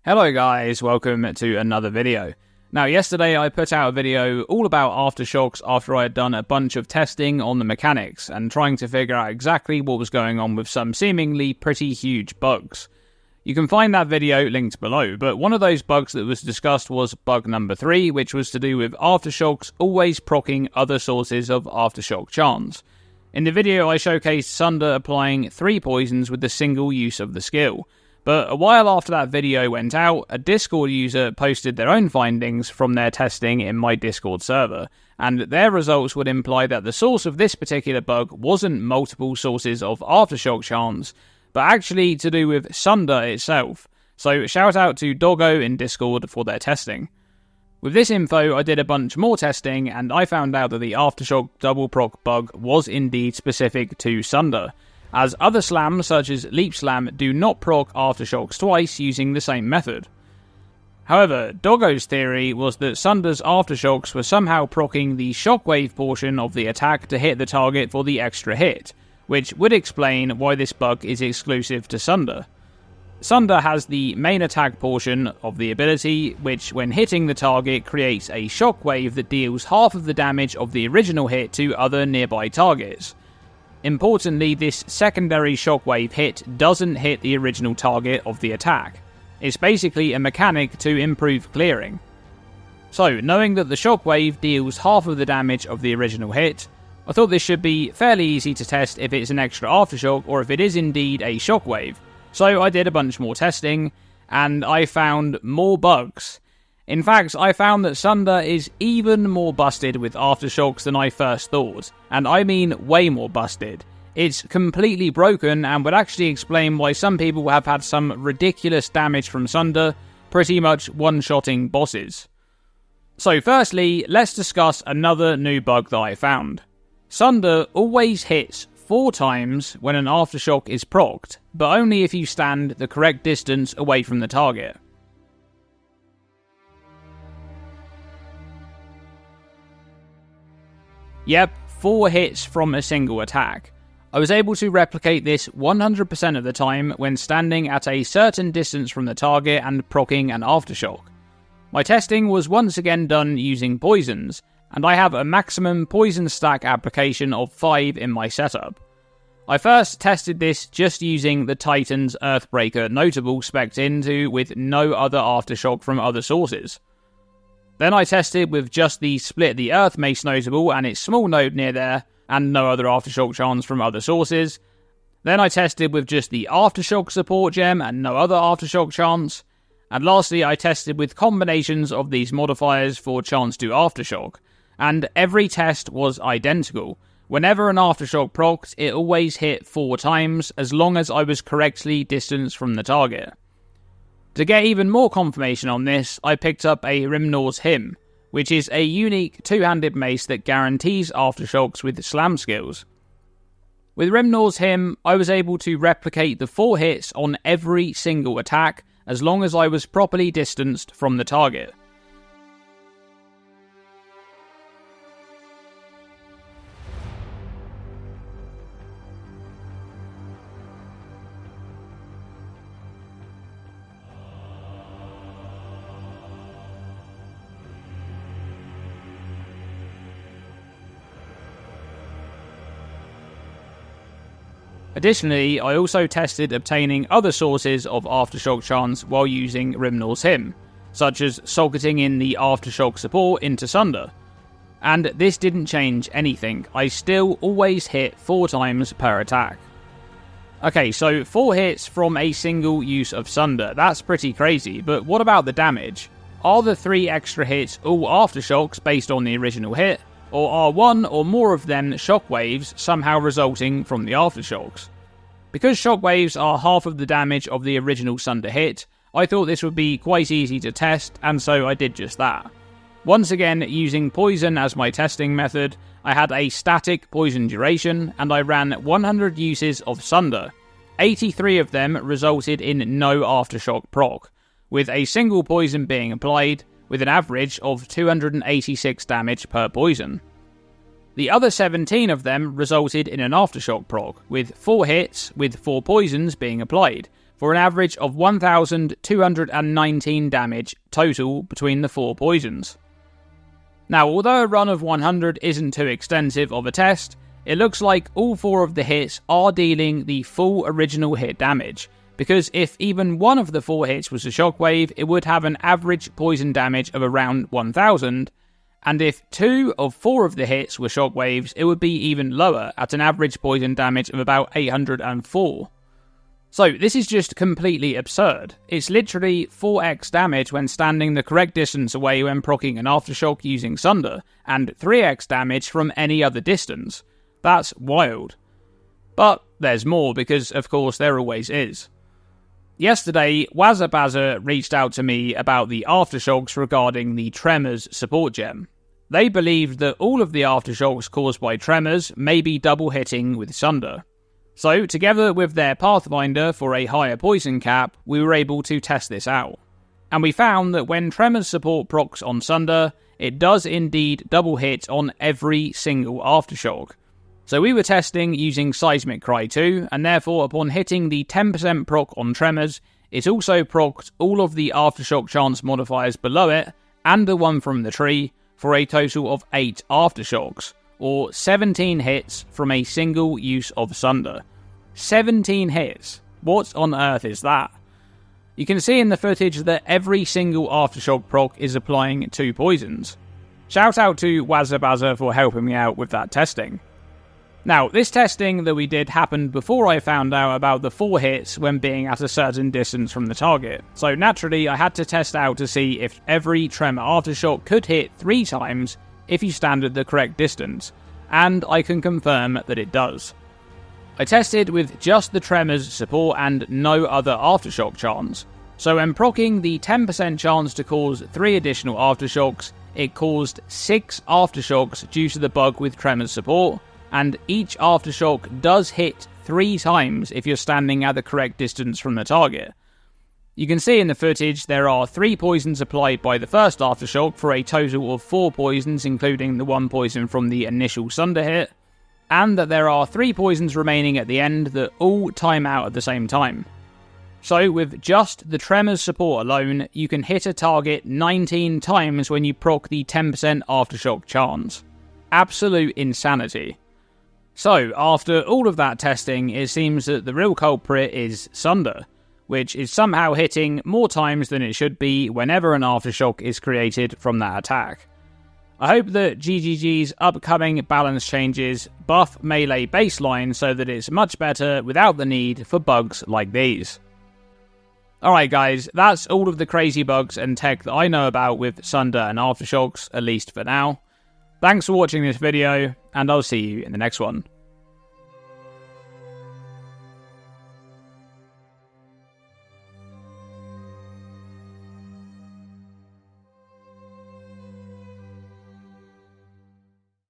Hello guys, welcome to another video. Now yesterday I put out a video all about Aftershocks after I had done a bunch of testing on the mechanics and trying to figure out exactly what was going on with some seemingly pretty huge bugs. You can find that video linked below, but one of those bugs that was discussed was bug number 3, which was to do with Aftershocks always proccing other sources of Aftershock chance. In the video I showcased Sunder applying 3 poisons with the single use of the skill. But a while after that video went out, a Discord user posted their own findings from their testing in my Discord server, and their results would imply that the source of this particular bug wasn't multiple sources of Aftershock chance, but actually to do with Sunder itself. So shout out to Doggo in Discord for their testing. With this info, I did a bunch more testing, and I found out that the Aftershock double proc bug was indeed specific to Sunder, as other slams such as Leap Slam do not proc Aftershocks twice using the same method. However, Doggo's theory was that Sunder's Aftershocks were somehow proccing the shockwave portion of the attack to hit the target for the extra hit, which would explain why this bug is exclusive to Sunder. Sunder has the main attack portion of the ability, which when hitting the target creates a shockwave that deals half of the damage of the original hit to other nearby targets. Importantly, this secondary shockwave hit doesn't hit the original target of the attack. It's basically a mechanic to improve clearing. So, knowing that the shockwave deals half of the damage of the original hit, I thought this should be fairly easy to test if it's an extra Aftershock or if it is indeed a shockwave. So I did a bunch more testing, and I found more bugs. In fact, I found that Sunder is even more busted with Aftershocks than I first thought, and I mean way more busted. It's completely broken and would actually explain why some people have had some ridiculous damage from Sunder, pretty much one-shotting bosses. So firstly, let's discuss another new bug that I found. Sunder always hits 4 times when an Aftershock is procced, but only if you stand the correct distance away from the target. Yep, 4 hits from a single attack. I was able to replicate this 100% of the time when standing at a certain distance from the target and proccing an Aftershock. My testing was once again done using poisons, and I have a maximum poison stack application of 5 in my setup. I first tested this just using the Titan's Earthbreaker notable spec'd into with no other Aftershock from other sources. Then I tested with just the Split the Earth Mace notable and its small node near there, and no other Aftershock chance from other sources. Then I tested with just the Aftershock support gem and no other Aftershock chance. And lastly, I tested with combinations of these modifiers for chance to Aftershock, and every test was identical. Whenever an Aftershock procced, it always hit 4 times, as long as I was correctly distanced from the target. To get even more confirmation on this, I picked up a Rimnor's Hymn, which is a unique 2-handed mace that guarantees Aftershocks with slam skills. With Rimnor's Hymn, I was able to replicate the 4 hits on every single attack, as long as I was properly distanced from the target. Additionally, I also tested obtaining other sources of Aftershock chance while using Rimnor's Hymn, such as socketing in the Aftershock support into Sunder. And this didn't change anything, I still always hit 4 times per attack. Okay, so 4 hits from a single use of Sunder, that's pretty crazy, but what about the damage? Are the 3 extra hits all Aftershocks based on the original hit? Or are 1 or more of them shockwaves somehow resulting from the Aftershocks? Because shockwaves are half of the damage of the original Sunder hit, I thought this would be quite easy to test, and so I did just that. Once again, using poison as my testing method, I had a static poison duration, and I ran 100 uses of Sunder. 83 of them resulted in no Aftershock proc, with a single poison being applied, with an average of 286 damage per poison. The other 17 of them resulted in an Aftershock proc, with 4 hits with 4 poisons being applied, for an average of 1,219 damage total between the 4 poisons. Now, although a run of 100 isn't too extensive of a test, it looks like all 4 of the hits are dealing the full original hit damage, because if even one of the 4 hits was a shockwave, it would have an average poison damage of around 1,000, and if 2 of 4 of the hits were shockwaves, it would be even lower, at an average poison damage of about 804. So this is just completely absurd. It's literally 4x damage when standing the correct distance away when proccing an Aftershock using Sunder, and 3x damage from any other distance. That's wild. But there's more, because of course there always is. Yesterday, Wazzabaza reached out to me about the Aftershocks regarding the Tremors support gem. They believed that all of the Aftershocks caused by Tremors may be double hitting with Sunder. So, together with their Pathfinder for a higher poison cap, we were able to test this out. And we found that when Tremors support procs on Sunder, it does indeed double hit on every single Aftershock. So we were testing using Seismic Cry 2, and therefore upon hitting the 10% proc on Tremors, it also procced all of the Aftershock chance modifiers below it, and the one from the tree, for a total of 8 Aftershocks, or 17 hits from a single use of Sunder. 17 hits? What on earth is that? You can see in the footage that every single Aftershock proc is applying 2 poisons. Shout out to Wazzabaza for helping me out with that testing. Now, this testing that we did happened before I found out about the 4 hits when being at a certain distance from the target, so naturally I had to test out to see if every Tremor Aftershock could hit 3 times if you stand at the correct distance, and I can confirm that it does. I tested with just the Tremors support and no other Aftershock chance, so when proccing the 10% chance to cause 3 additional Aftershocks, it caused 6 Aftershocks due to the bug with Tremors support, and each Aftershock does hit 3 times if you're standing at the correct distance from the target. You can see in the footage there are 3 poisons applied by the first Aftershock for a total of 4 poisons, including the 1 poison from the initial Sunder hit, and that there are 3 poisons remaining at the end that all time out at the same time. So with just the Tremors support alone, you can hit a target 19 times when you proc the 10% Aftershock chance. Absolute insanity. So, after all of that testing, it seems that the real culprit is Sunder, which is somehow hitting more times than it should be whenever an Aftershock is created from that attack. I hope that GGG's upcoming balance changes buff melee baseline so that it's much better without the need for bugs like these. Alright guys, that's all of the crazy bugs and tech that I know about with Sunder and Aftershocks, at least for now. Thanks for watching this video, and I'll see you in the next one.